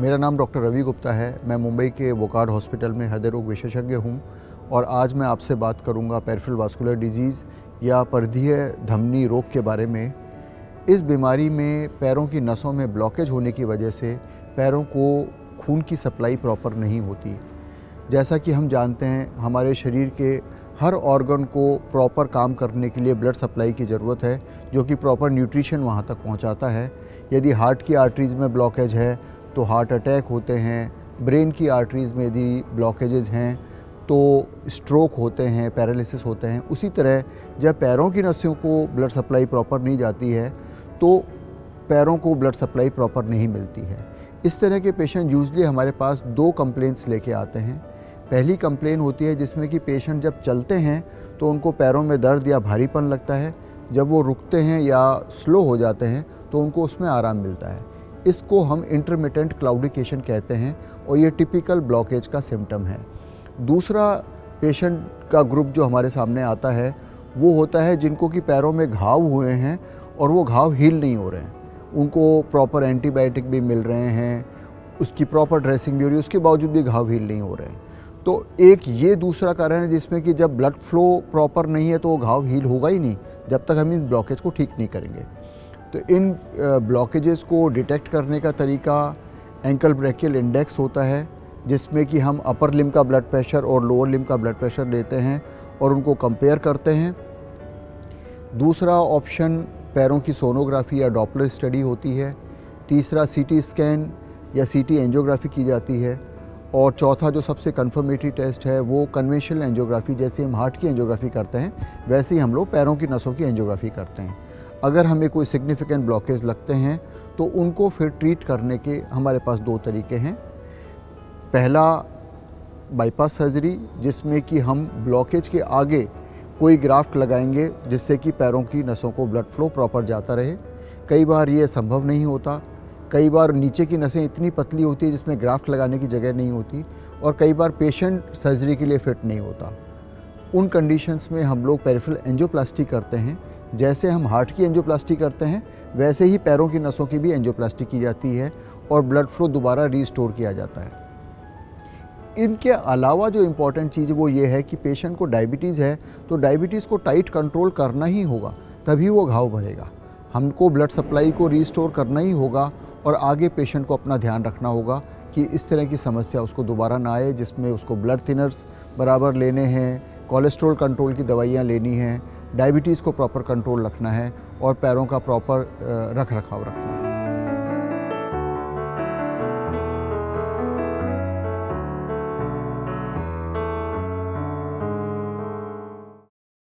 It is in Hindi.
मेरा नाम डॉक्टर रवि गुप्ता है। मैं मुंबई के वोकार्ड हॉस्पिटल में हृदय रोग विशेषज्ञ हूँ और आज मैं आपसे बात करूँगा पेरिफेरल वास्कुलर डिजीज़ या परिधीय धमनी रोग के बारे में। इस बीमारी में पैरों की नसों में ब्लॉकेज होने की वजह से पैरों को खून की सप्लाई प्रॉपर नहीं होती। जैसा कि हम जानते हैं, हमारे शरीर के हर ऑर्गन को प्रॉपर काम करने के लिए ब्लड सप्लाई की ज़रूरत है, जो कि प्रॉपर न्यूट्रिशन वहाँ तक पहुँचाता है। यदि हार्ट की आर्टरीज़ में ब्लॉकेज है तो हार्ट अटैक होते हैं, ब्रेन की आर्टरीज़ में यदि ब्लॉकेजेस हैं तो स्ट्रोक होते हैं, पैरालिसिस होते हैं। उसी तरह जब पैरों की नसों को ब्लड सप्लाई प्रॉपर नहीं जाती है तो पैरों को ब्लड सप्लाई प्रॉपर नहीं मिलती है। इस तरह के पेशेंट यूजुअली हमारे पास 2 कंप्लेंट्स लेके आते हैं। पहली कंप्लेन होती है जिसमें कि पेशेंट जब चलते हैं तो उनको पैरों में दर्द या भारीपन लगता है। जब वो रुकते हैं या स्लो हो जाते हैं तो उनको उसमें आराम मिलता है। इसको हम इंटरमिटेंट क्लाउडिकेशन कहते हैं और ये टिपिकल ब्लॉकेज का सिम्टम है। दूसरा पेशेंट का ग्रुप जो हमारे सामने आता है वो होता है जिनको कि पैरों में घाव हुए हैं और वो घाव हील नहीं हो रहे हैं। उनको प्रॉपर एंटीबायोटिक भी मिल रहे हैं, उसकी प्रॉपर ड्रेसिंग भी हो रही है, उसके बावजूद भी घाव हील नहीं हो रहे हैं। तो एक ये दूसरा कारण है जिसमें कि जब ब्लड फ्लो प्रॉपर नहीं है तो वो घाव हील होगा ही नहीं जब तक हम इन ब्लॉकेज को ठीक नहीं करेंगे। तो इन ब्लॉकेजेस को डिटेक्ट करने का तरीका एंकल ब्रेकियल इंडेक्स होता है, जिसमें कि हम अपर लिम्ब का ब्लड प्रेशर और लोअर लिम्ब का ब्लड प्रेशर लेते हैं और उनको कंपेयर करते हैं। दूसरा ऑप्शन पैरों की सोनोग्राफी या डॉपलर स्टडी होती है। तीसरा सीटी स्कैन या सीटी एंजियोग्राफी की जाती है। और चौथा जो सबसे कन्फर्मेटरी टेस्ट है वो कन्वेंशनल एंजियोग्राफी, जैसे हम हार्ट की एंजियोग्राफी करते हैं वैसे ही हम लोग पैरों की नसों की एंजियोग्राफी करते हैं। अगर हमें कोई सिग्निफिकेंट ब्लॉकेज लगते हैं तो उनको फिर ट्रीट करने के हमारे पास 2 तरीके हैं। पहला बाईपास सर्जरी, जिसमें कि हम ब्लॉकेज के आगे कोई ग्राफ्ट लगाएंगे जिससे कि पैरों की नसों को ब्लड फ्लो प्रॉपर जाता रहे। कई बार ये संभव नहीं होता, कई बार नीचे की नसें इतनी पतली होती है जिसमें ग्राफ्ट लगाने की जगह नहीं होती और कई बार पेशेंट सर्जरी के लिए फिट नहीं होता। उन कंडीशंस में हम लोग पेरिफेरल एंजियोप्लास्टी करते हैं। जैसे हम हार्ट की एंजियोप्लास्टी करते हैं वैसे ही पैरों की नसों की भी एंजियोप्लास्टी की जाती है और ब्लड फ्लो दोबारा रीस्टोर किया जाता है। इनके अलावा जो इम्पॉर्टेंट चीज़ वो ये है कि पेशेंट को डायबिटीज़ है तो डायबिटीज़ को टाइट कंट्रोल करना ही होगा, तभी वो घाव भरेगा। हमको ब्लड सप्लाई को रीस्टोर करना ही होगा और आगे पेशेंट को अपना ध्यान रखना होगा कि इस तरह की समस्या उसको दोबारा ना आए, जिसमें उसको ब्लड थिनर्स बराबर लेने हैं, कोलेस्ट्रॉल कंट्रोल की दवाइयाँ लेनी हैं, डायबिटीज़ को प्रॉपर कंट्रोल रखना है और पैरों का प्रॉपर रख रखाव रखना है।